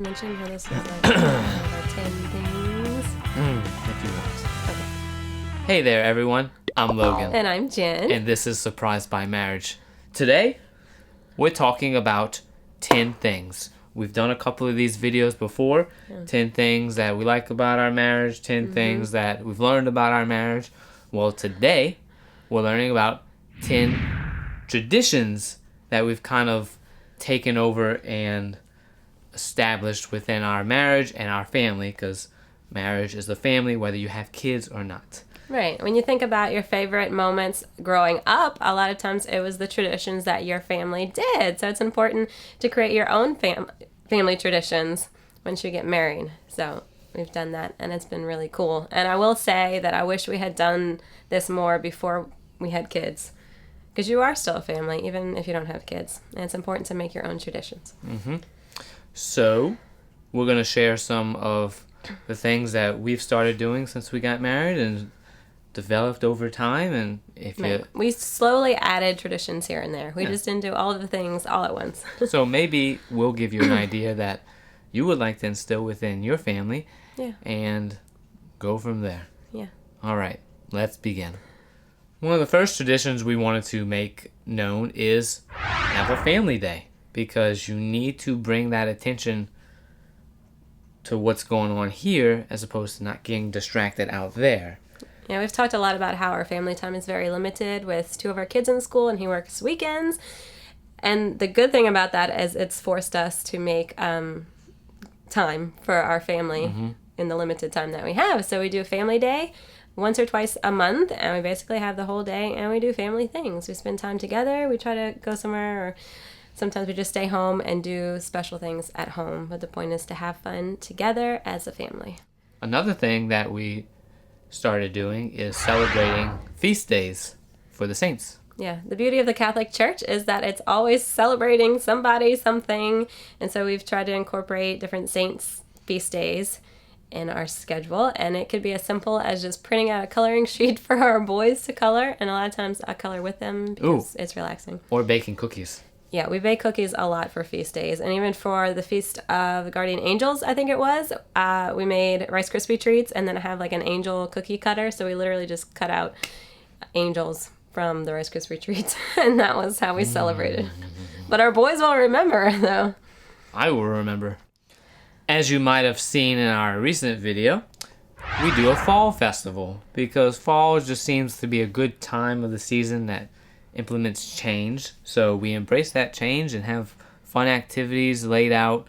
Mention how this is like one of our 10 things. If you want. Okay. Hey there, everyone. I'm Logan. And I'm Jen. And this is Surprised by Marriage. Today, we're talking about 10 things. We've done a couple of these videos before. 10 things that we like about our marriage. 10 things that we've learned about our marriage. Well, today, we're learning about 10 traditions that we've kind of taken over and established within our marriage and our family, because marriage is a family whether you have kids or not. Right. When you think about your favorite moments growing up, a lot of times it was the traditions that your family did. So it's important to create your own family traditions once you get married. So we've done that, and it's been really cool. And I will say that I wish we had done this more before we had kids, because you are still a family, even if you don't have kids. And it's important to make your own traditions. So, we're going to share some of the things that we've started doing since we got married and developed over time. And we slowly added traditions here and there. We just didn't do all of the things all at once. So maybe we'll give you an idea that you would like to instill within your family. Yeah. And go from there. Yeah. All right, let's begin. One of the first traditions we wanted to make known is have a family day, because you need to bring that attention to what's going on here as opposed to not getting distracted out there. Yeah, we've talked a lot about how our family time is very limited with 2 of our kids in school, and he works weekends. And the good thing about that is it's forced us to make time for our family in the limited time that we have. So we do a family day once or twice a month, and we basically have the whole day, and we do family things. We spend time together. We try to go somewhere, or sometimes we just stay home and do special things at home. But the point is to have fun together as a family. Another thing that we started doing is celebrating feast days for the saints. Yeah, the beauty of the Catholic Church is that it's always celebrating somebody, something. And so we've tried to incorporate different saints' feast days in our schedule. And it could be as simple as just printing out a coloring sheet for our boys to color. And a lot of times I color with them because it's relaxing. Or baking cookies. Yeah, we bake cookies a lot for feast days. And even for the Feast of the Guardian Angels, I think it was, we made Rice Krispie treats, and then I have like an angel cookie cutter. So we literally just cut out angels from the Rice Krispie treats. And that was how we celebrated. But our boys will remember, though. I will remember. As you might have seen in our recent video, we do a fall festival, because fall just seems to be a good time of the season that implements change. So we embrace that change and have fun activities laid out,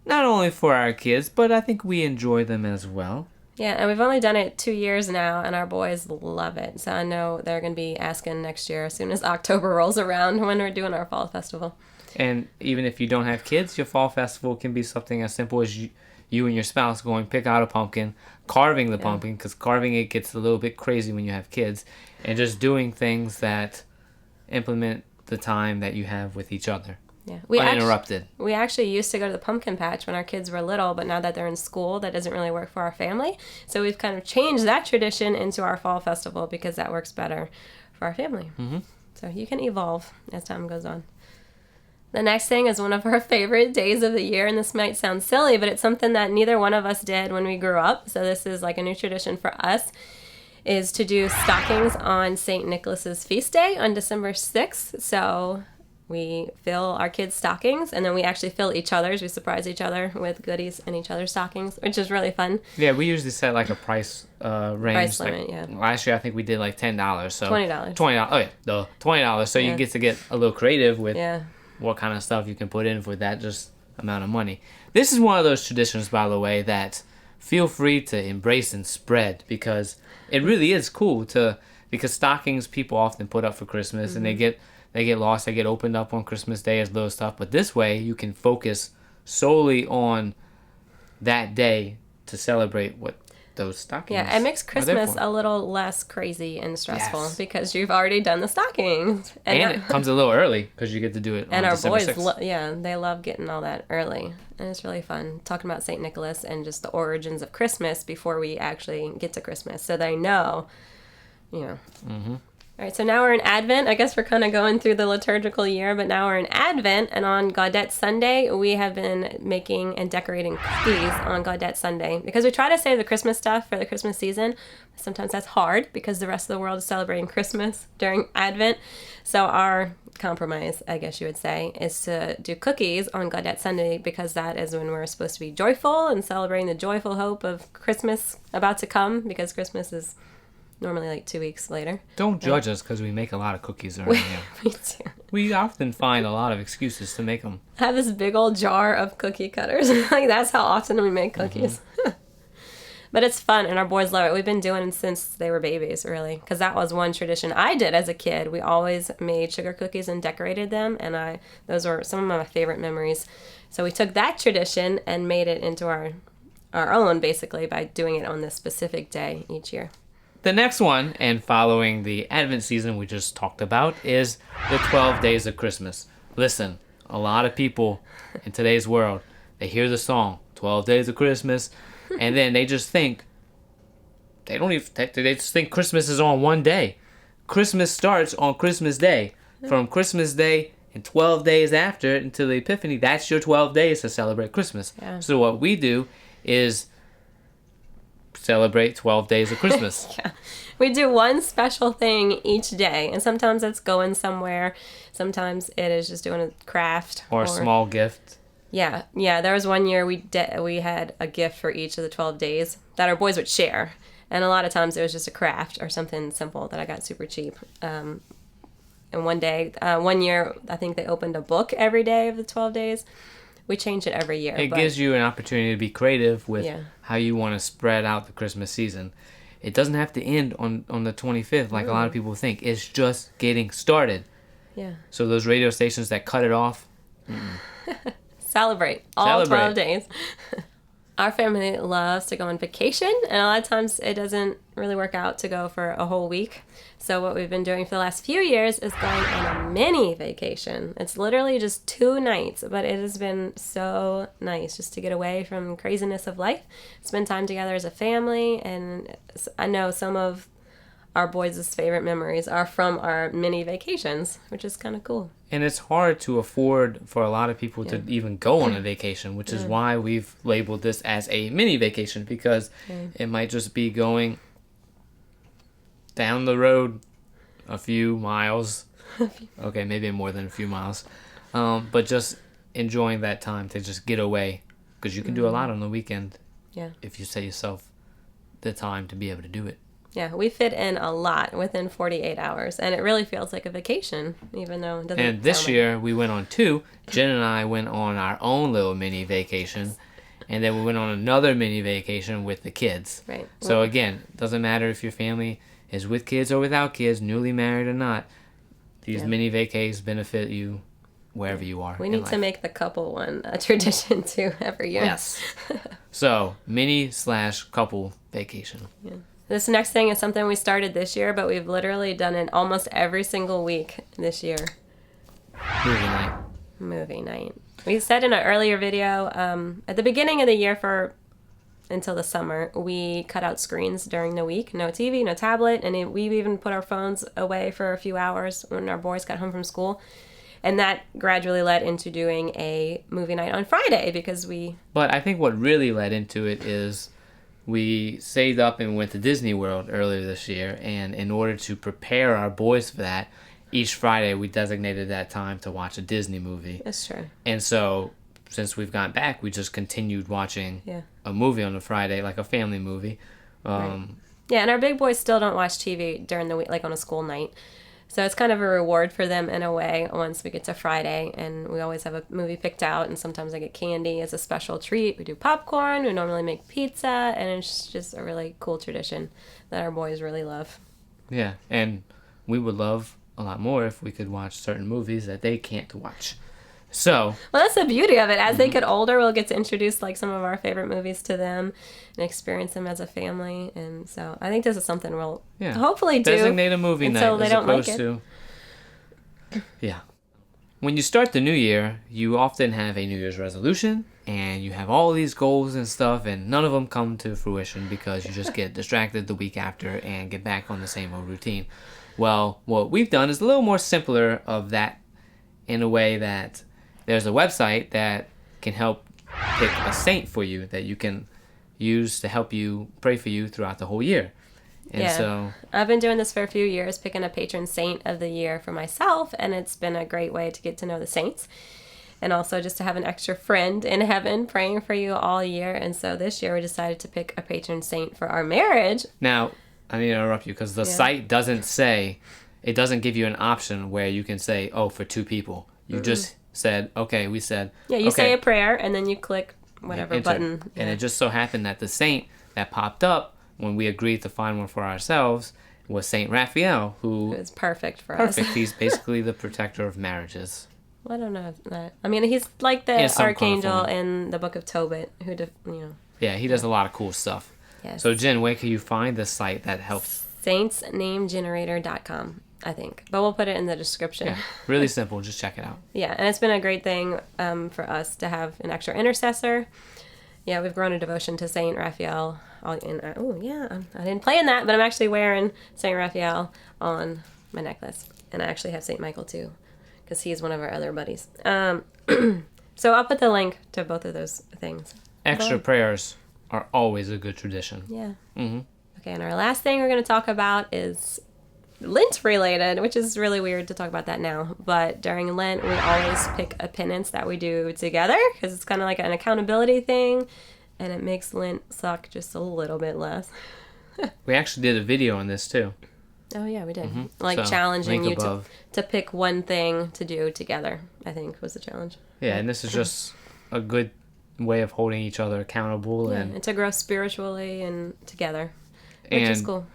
not only for our kids, but I think we enjoy them as well. Yeah, and we've only done it 2 years now, and our boys love it. So I know they're going to be asking next year as soon as October rolls around when we're doing our fall festival. And even if you don't have kids, your fall festival can be something as simple as you and your spouse going pick out a pumpkin, carving the pumpkin, because carving it gets a little bit crazy when you have kids, and just doing things that implement the time that you have with each other. Yeah, uninterrupted. We actually used to go to the pumpkin patch when our kids were little, but now that they're in school, that doesn't really work for our family. So we've kind of changed that tradition into our fall festival because that works better for our family. So you can evolve as time goes on. The next thing is one of our favorite days of the year, and this might sound silly, but it's something that neither one of us did when we grew up. So this is like a new tradition for us, is to do stockings on St. Nicholas's feast day on December 6th. So we fill our kids' stockings, and then we actually fill each other's. We surprise each other with goodies in each other's stockings, which is really fun. Yeah, we usually set like a price range. Price limit, yeah. Last year I think we did like $10. So $20. $20. Oh yeah, $20. So you get to get a little creative with what kind of stuff you can put in for that just amount of money. This is one of those traditions, by the way, that feel free to embrace and spread, because it really is cool because stockings people often put up for Christmas and they get lost, they get opened up on Christmas Day as little stuff. But this way you can focus solely on that day to celebrate what those stockings Yeah, it makes Christmas a little less crazy and stressful because you've already done the stockings. And it comes a little early because you get to do it on December 6th. And our boys, they love getting all that early. And it's really fun talking about St. Nicholas and just the origins of Christmas before we actually get to Christmas. So they know, All right, so now we're in Advent. I guess we're kind of going through the liturgical year, but now we're in Advent, and on Gaudete Sunday, we have been making and decorating cookies on Gaudete Sunday because we try to save the Christmas stuff for the Christmas season. Sometimes that's hard because the rest of the world is celebrating Christmas during Advent. So our compromise, I guess you would say, is to do cookies on Gaudete Sunday because that is when we're supposed to be joyful and celebrating the joyful hope of Christmas about to come, because Christmas is normally like 2 weeks later. Don't judge us because we make a lot of cookies around here. We do. We often find a lot of excuses to make them. I have this big old jar of cookie cutters. Like, that's how often we make cookies. But it's fun, and our boys love it. We've been doing it since they were babies, really, because that was one tradition I did as a kid. We always made sugar cookies and decorated them, and those were some of my favorite memories. So we took that tradition and made it into our own, basically, by doing it on this specific day each year. The next one, and following the Advent season we just talked about, is the 12 Days of Christmas. Listen, a lot of people in today's world, they hear the song, 12 Days of Christmas, and then they just think, they just think Christmas is on one day. Christmas starts on Christmas Day. From Christmas Day and 12 days after until the Epiphany, that's your 12 days to celebrate Christmas. Yeah. So what we do is celebrate 12 days of Christmas. Yeah. We do one special thing each day, and sometimes it's going somewhere. Sometimes it is just doing a craft. Or a small gift. Yeah. There was one year we had a gift for each of the 12 days that our boys would share. And a lot of times it was just a craft or something simple that I got super cheap. And one year, I think they opened a book every day of the 12 days. We change it every year. It gives you an opportunity to be creative with how you want to spread out the Christmas season. It doesn't have to end on the 25th like a lot of people think. It's just getting started. Yeah. So those radio stations that cut it off. Celebrate all 12 days. Our family loves to go on vacation, and a lot of times it doesn't really work out to go for a whole week. So what we've been doing for the last few years is going on a mini vacation. It's literally just 2 nights, but it has been so nice just to get away from craziness of life, spend time together as a family, and I know some of our boys' favorite memories are from our mini vacations, which is kind of cool. And it's hard to afford for a lot of people to even go on a vacation, which is why we've labeled this as a mini vacation, because it might just be going down the road a few miles. Okay, maybe more than a few miles. But just enjoying that time to just get away, because you can do a lot on the weekend if you set yourself the time to be able to do it. Yeah, we fit in a lot within 48 hours, and it really feels like a vacation, even though it doesn't. And this year, we went on 2. Jen and I went on our own little mini vacation, and then we went on another mini vacation with the kids. Right. So again, it doesn't matter if your family is with kids or without kids, newly married or not. These mini vacays benefit you wherever you are. We need to make the couple one a tradition, too, every year. Yes. So, mini/couple vacation. Yeah. This next thing is something we started this year, but we've literally done it almost every single week this year. Movie night. We said in an earlier video, at the beginning of the year until the summer, we cut out screens during the week. No TV, no tablet, and we even put our phones away for a few hours when our boys got home from school. And that gradually led into doing a movie night on Friday But I think what really led into it is we saved up and went to Disney World earlier this year, and in order to prepare our boys for that, each Friday we designated that time to watch a Disney movie. That's true. And so, since we've gone back, we just continued watching a movie on a Friday, like a family movie. Right. Yeah, and our big boys still don't watch TV during the week, like on a school night. So it's kind of a reward for them in a way once we get to Friday, and we always have a movie picked out, and sometimes I get candy as a special treat. We do popcorn, we normally make pizza, and it's just a really cool tradition that our boys really love. Yeah, and we would love a lot more if we could watch certain movies that they can't watch. So, well, that's the beauty of it. As they get older, we'll get to introduce like some of our favorite movies to them and experience them as a family. And so I think this is something we'll hopefully do. Designate a movie night as opposed to... Yeah. When you start the new year, you often have a New Year's resolution, and you have all these goals and stuff, and none of them come to fruition because you just get distracted the week after and get back on the same old routine. Well, what we've done is a little more simpler of that in a way that there's a website that can help pick a saint for you that you can use to help you pray for you throughout the whole year. And so I've been doing this for a few years, picking a patron saint of the year for myself, and it's been a great way to get to know the saints. And also just to have an extra friend in heaven praying for you all year. And so this year we decided to pick a patron saint for our marriage. Now, I need to interrupt you because the site doesn't say, it doesn't give you an option where you can say, oh, for 2 people. You just said, okay, we said. Yeah, you say a prayer and then you click whatever enter. button. Yeah. And it just so happened that the saint that popped up when we agreed to find one for ourselves was Saint Raphael, who is perfect for us. He's basically the protector of marriages. Well, I don't know that. I mean, he's like the archangel in the book of Tobit, who, Yeah, he does a lot of cool stuff. Yes. So, Jen, where can you find this site that helps? saintsnamegenerator.com, I think. But we'll put it in the description. Yeah, really simple. Just check it out. Yeah, and it's been a great thing for us to have an extra intercessor. Yeah, we've grown a devotion to Saint Raphael. I didn't plan that, but I'm actually wearing Saint Raphael on my necklace. And I actually have Saint Michael, too, because he's one of our other buddies. So I'll put the link to both of those things. Extra prayers are always a good tradition. Yeah. Mm-hmm. Okay, and our last thing we're going to talk about is Lent related, which is really weird to talk about that now. But during Lent, we always pick a penance that we do together because it's kind of like an accountability thing, and it makes Lent suck just a little bit less. We actually did a video on this too. Oh, yeah, we did. Mm-hmm. Like So, challenging link you above. to pick one thing to do together, I think was the challenge. Yeah, and this is just a good way of holding each other accountable. Yeah, and to grow spiritually and together, which is cool.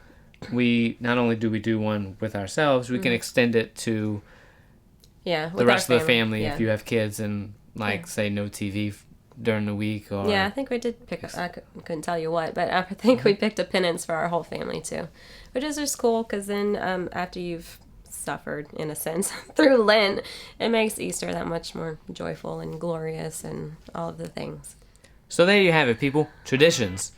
We not only do we do one with ourselves, we can extend it to the rest of the family yeah. if you have kids and say no TV during the week. Or yeah, I think we did pick I couldn't tell you what, but I think we picked a penance for our whole family too, which is just cool because then after you've suffered in a sense through Lent, it makes Easter that much more joyful and glorious and all of the things. So there you have it, people. Traditions.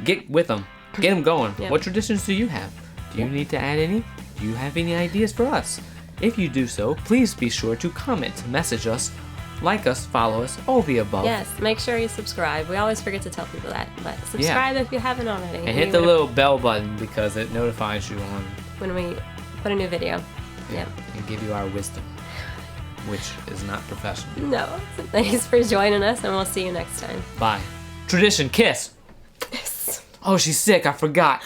Get with them. Get them going. Yep. What traditions do you have? Do you need to add any? Do you have any ideas for us? If you do so, please be sure to comment, message us, like us, follow us, all the above. Yes, make sure you subscribe. We always forget to tell people that, but subscribe if you haven't already. And hit the little bell button because it notifies you on when we put a new video. Yep. And give you our wisdom, which is not professional. No. So thanks for joining us, and we'll see you next time. Bye. Tradition, kiss. Oh, she's sick. I forgot.